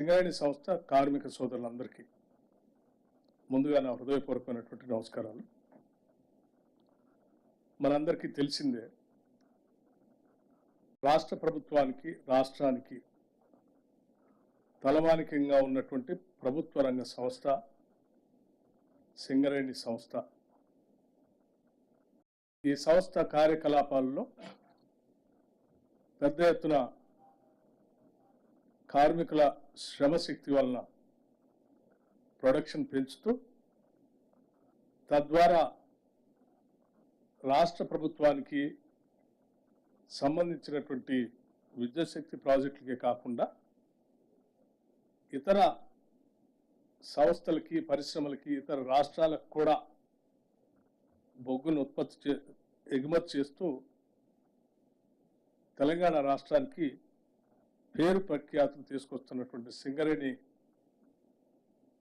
సింగరేణి సంస్థ కార్మిక సోదరులందరికీ ముందుగా నా హృదయపూర్వకమైనటువంటి నమస్కారాలు. మనందరికీ తెలిసిందే, రాష్ట్ర ప్రభుత్వానికి రాష్ట్రానికి తలమానికంగా ఉన్నటువంటి ప్రభుత్వ రంగ సంస్థ సింగరేణి సంస్థ. ఈ సంస్థ కార్యకలాపాల్లో పెద్ద ఎత్తున కార్మికుల శ్రమశక్తి వలన ప్రొడక్షన్ పెంచుతూ తద్వారా రాష్ట్ర ప్రభుత్వానికి సంబంధించినటువంటి విద్యుత్ శక్తి ప్రాజెక్టులకే కాకుండా ఇతర సంస్థలకి, పరిశ్రమలకి, ఇతర రాష్ట్రాలకు కూడా బొగ్గును ఎగుమతి చేస్తూ తెలంగాణ రాష్ట్రానికి పేరు ప్రఖ్యాతులు తీసుకొస్తున్నటువంటి సింగరేణి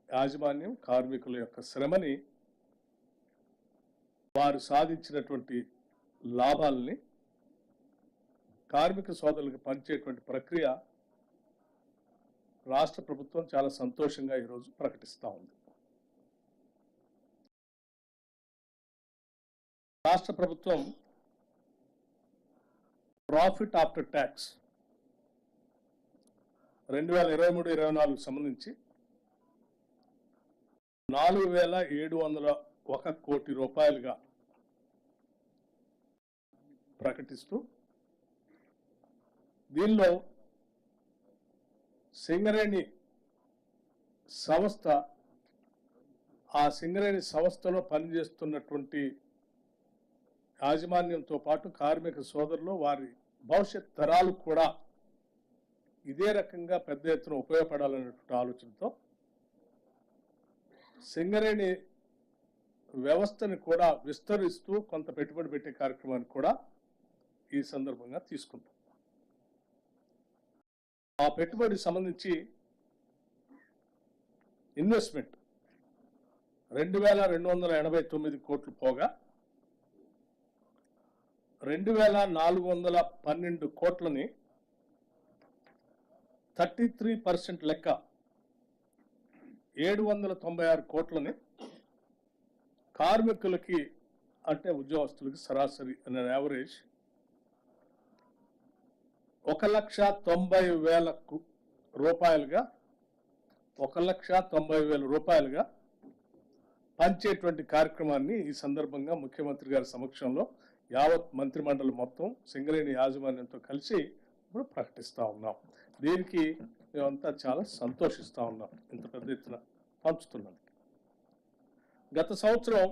యాజమాన్యం కార్మికుల యొక్క శ్రమని, వారు సాధించినటువంటి లాభాలని కార్మిక సోదరులకు పంచేటువంటి ప్రక్రియ రాష్ట్ర ప్రభుత్వం చాలా సంతోషంగా ఈరోజు ప్రకటిస్తూ ఉంది. రాష్ట్ర ప్రభుత్వం ప్రాఫిట్ ఆఫ్టర్ ట్యాక్స్ 2023-24 సంబంధించి 4,701 కోటి రూపాయలుగా ప్రకటిస్తూ, దీనిలో సింగరేణి సంస్థ, ఆ సింగరేణి సంస్థలో పనిచేస్తున్నటువంటి యాజమాన్యంతో పాటు కార్మిక సోదరులు, వారి భవిష్యత్ తరాలు కూడా ఇదే రకంగా పెద్ద ఎత్తున ఉపయోగపడాలనేటువంటి ఆలోచనతో సింగరేణి వ్యవస్థని కూడా విస్తరిస్తూ కొంత పెట్టుబడి పెట్టే కార్యక్రమాన్ని కూడా ఈ సందర్భంగా తీసుకుంటాం. ఆ పెట్టుబడి సంబంధించి ఇన్వెస్ట్మెంట్ 2,289 కోట్లు పోగా 2,412 కోట్లని 33% లెక్క 796 కోట్లని కార్మికులకి, అంటే ఉద్యోగస్తులకి సరాసరి అనే యావరేజ్ 1,90,000 రూపాయలుగా 1,90,000 రూపాయలుగా పంచేటువంటి కార్యక్రమాన్ని ఈ సందర్భంగా ముఖ్యమంత్రి గారి సమక్షంలో యావత్ మంత్రిమండలి మొత్తం సింగరేణి యాజమాన్యంతో కలిసి ఇప్పుడు ప్రకటిస్తూ ఉన్నాం. దీనికి మేమంతా చాలా సంతోషిస్తూ ఉన్నాం, ఇంత పెద్ద ఎత్తున పంచుతున్నాం. గత సంవత్సరం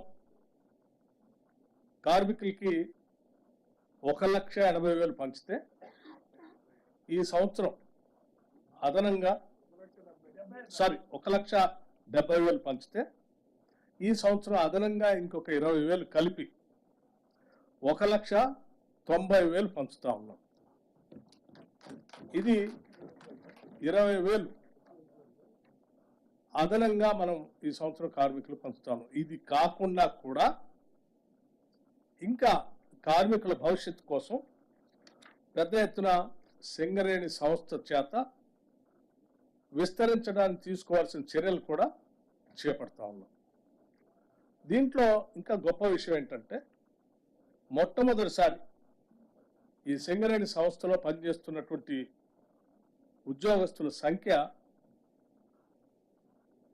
కార్మికులకి 1,80,000 పంచితే ఈ సంవత్సరం అదనంగా 1,70,000 పంచితే ఈ సంవత్సరం అదనంగా ఇంకొక 20,000 కలిపి 1,90,000 పంచుతా ఉన్నాం. ఇది 20,000 అదనంగా మనం ఈ సంవత్సరం కార్మికులు పంచుతాము. ఇది కాకుండా కూడా ఇంకా కార్మికుల భవిష్యత్తు కోసం పెద్ద ఎత్తున సింగరేణి సంస్థ చేత విస్తరించడానికి తీసుకోవాల్సిన చర్యలు కూడా చేపడతా ఉన్నాం. దీంట్లో ఇంకా గొప్ప విషయం ఏంటంటే, మొట్టమొదటిసారి ఈ సింగరేణి సంస్థలో పనిచేస్తున్నటువంటి ఉద్యోగస్తుల సంఖ్య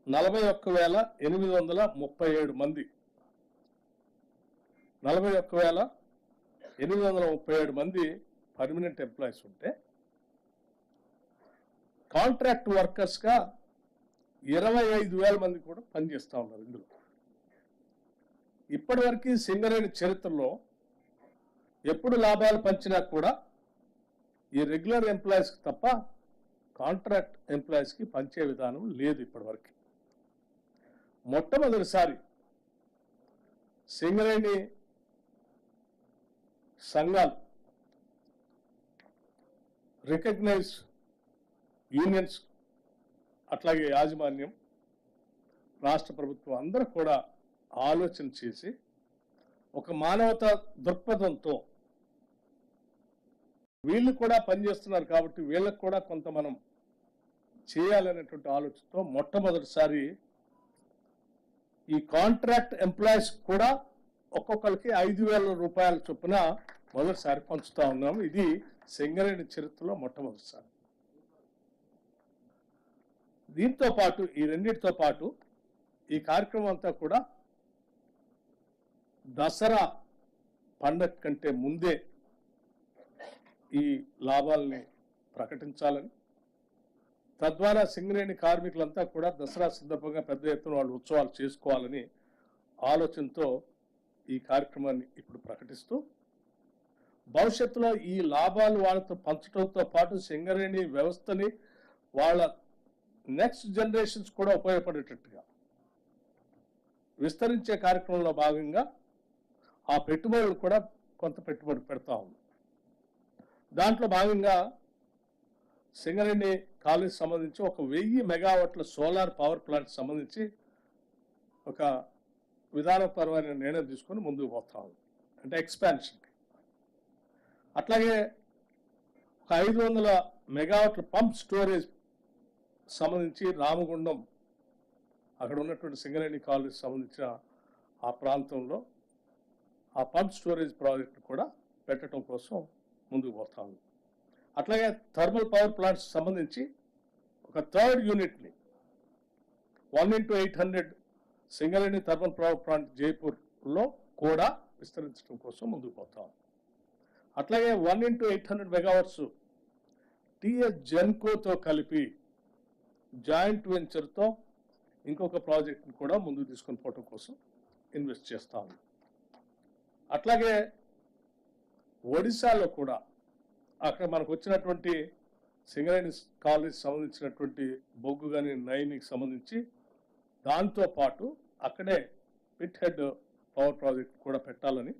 41,837 మంది. 41,837 మంది పర్మనెంట్ ఎంప్లాయీస్ ఉంటే, కాంట్రాక్ట్ వర్కర్స్గా 25,000 మంది కూడా పనిచేస్తూ ఉన్నారు. ఇందులో ఇప్పటివరకు సింగరేణి చరిత్రలో ఎప్పుడు లాభాలు పంచినా కూడా ఈ రెగ్యులర్ ఎంప్లాయీస్కి తప్ప కాంట్రాక్ట్ ఎంప్లాయీస్కి పంచే విధానం లేదు. ఇప్పటివరకు మొట్టమొదటిసారి సింగరేణి సంఘాలు, రికగ్నైజ్ యూనియన్స్, అట్లాగే యాజమాన్యం, రాష్ట్ర ప్రభుత్వం అందరూ కూడా ఆలోచన చేసి ఒక మానవతా దృక్పథంతో వీళ్ళు కూడా పనిచేస్తున్నారు కాబట్టి వీళ్ళకు కూడా కొంత మనం చేయాలనేటువంటి ఆలోచనతో మొట్టమొదటిసారి ఈ కాంట్రాక్ట్ ఎంప్లాయీస్ కూడా ఒక్కొక్కరికి 5,000 రూపాయల చొప్పున మొదటిసారి పంచుతా ఉన్నాము. ఇది సింగరేణి చరిత్రలో మొట్టమొదటిసారి. దీంతో పాటు ఈ రెండింటితో పాటు ఈ కార్యక్రమం అంతా కూడా దసరా పండగ కంటే ముందే ఈ లాభాలని ప్రకటించాలని, తద్వారా సింగరేణి కార్మికులంతా కూడా దసరా సందర్భంగా పెద్ద ఎత్తున వాళ్ళు ఉత్సవాలు చేసుకోవాలని ఆలోచనతో ఈ కార్యక్రమాన్ని ఇప్పుడు ప్రకటిస్తూ, భవిష్యత్తులో ఈ లాభాలు వాళ్ళతో పంచడంతో పాటు సింగరేణి వ్యవస్థని వాళ్ళ నెక్స్ట్ జనరేషన్స్ కూడా ఉపయోగపడేటట్టుగా విస్తరించే కార్యక్రమంలో భాగంగా ఆ పెట్టుబడులు కూడా కొంత పెట్టుబడి పెడతా ఉంది. దాంట్లో భాగంగా సింగరేణి కాలేజ్ సంబంధించి 1,000 మెగావాట్ల సోలార్ పవర్ ప్లాంట్ సంబంధించి ఒక విధానపరమైన నిర్ణయం తీసుకొని ముందుకు పోతా ఉంది, అంటే ఎక్స్పాన్షన్కి. అట్లాగే 500 మెగావాట్ల పంప్ స్టోరేజ్ సంబంధించి రామగుండం అక్కడ ఉన్నటువంటి సింగరేణి కాలేజ్ సంబంధించిన ఆ ప్రాంతంలో ఆ పంప్ స్టోరేజ్ ప్రాజెక్ట్ కూడా పెట్టడం కోసం ముందుకు పోతా ఉంది. అట్లాగే థర్మల్ పవర్ ప్లాంట్స్ సంబంధించి ఒక 3rd యూనిట్ని 1x800 Singareni thermal power plant జైపూర్లో కూడా విస్తరించడం కోసం ముందుకు పోతాం. అట్లాగే 1x800 మెగావాట్స్ టిఎస్ జెన్కోతో కలిపి జాయింట్ వెంచర్తో ఇంకొక ప్రాజెక్ట్ని కూడా ముందుకు తీసుకొని పోవడం కోసం ఇన్వెస్ట్ చేస్తాం. అట్లాగే ఒడిశాలో కూడా అక్కడ మనకు వచ్చినటువంటి సింగరేణి కాలేజ్ సంబంధించినటువంటి బొగ్గు కానీ నైనికి సంబంధించి దాంతోపాటు అక్కడే పిట్ హెడ్ పవర్ ప్రాజెక్ట్ కూడా పెట్టాలని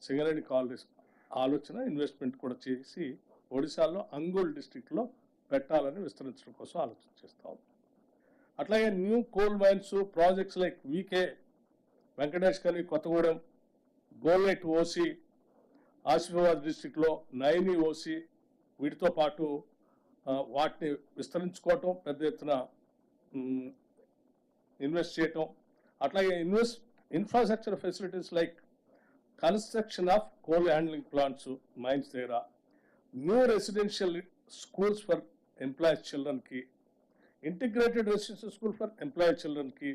సింగరేణి కాలేజ్ ఆలోచన, ఇన్వెస్ట్మెంట్ కూడా చేసి ఒడిశాలో అంగుల్ డిస్ట్రిక్ట్లో పెట్టాలని విస్తరించడం కోసం ఆలోచన చేస్తాం. అట్లాగే new coal mines projects like VK Venkatesh Khani Kothagudem, గోల్నైట్ OC Asifabad డిస్ట్రిక్ట్లో నైని ఓసి, వీటితో పాటు వాటిని విస్తరించుకోవటం, పెద్ద ఎత్తున ఇన్వెస్ట్ చేయటం. అట్లాగే infrastructure facilities like construction of coal handling plants mines దగ్గర, new residential schools for employees చిల్డ్రన్కి, integrated residential school for employee చిల్డ్రన్కి,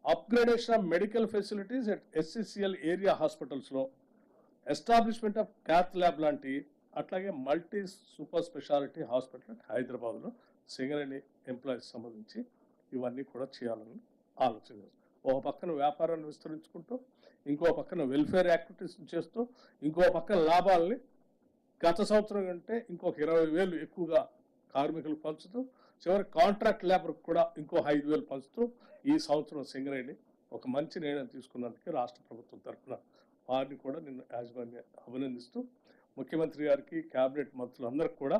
upgradation of medical facilities at SCCL area హాస్పిటల్స్లో, ఎస్టాబ్లిష్మెంట్ ఆఫ్ క్యాత్ ల్యాబ్ లాంటి, అట్లాగే multi super speciality hospital హైదరాబాద్లో Singareni employees సంబంధించి ఇవన్నీ కూడా చేయాలని ఆలోచన. ఒక పక్కన వ్యాపారాన్ని విస్తరించుకుంటూ, ఇంకో పక్కన వెల్ఫేర్ యాక్టివిటీస్ చేస్తూ, ఇంకో పక్కన లాభాలని గత సంవత్సరం కంటే ఇంకొక 20,000 ఎక్కువగా కార్మికులు పంచుతూ, చివరికి కాంట్రాక్ట్ లేబర్కి కూడా ఇంకో 5,000 పంచుతూ ఈ సంవత్సరం సింగరేణి ఒక మంచి నిర్ణయం తీసుకున్నందుకు రాష్ట్ర ప్రభుత్వం తరఫున వారిని కూడా నిన్న యాజమాన్య అభినందిస్తూ, ముఖ్యమంత్రి గారికి, క్యాబినెట్ మంత్రులందరికీ కూడా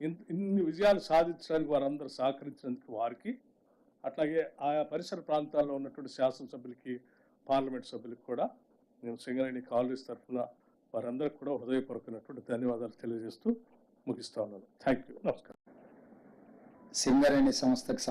ఇన్ని విజయాలు సాధించడానికి వారందరూ సహకరించినందుకు వారికి, అట్లాగే ఆయా పరిసర ప్రాంతాల్లో ఉన్నటువంటి శాసనసభ్యులకి, పార్లమెంట్ సభ్యులకి కూడా నేను సింగరేణి కాలేజ్ తరఫున వారందరికీ కూడా హృదయపూర్వకమైనటువంటి ధన్యవాదాలు తెలియజేస్తూ ముగిస్తా ఉన్నాను. Thank you. నమస్కారం. సింగరేణి సంస్థకు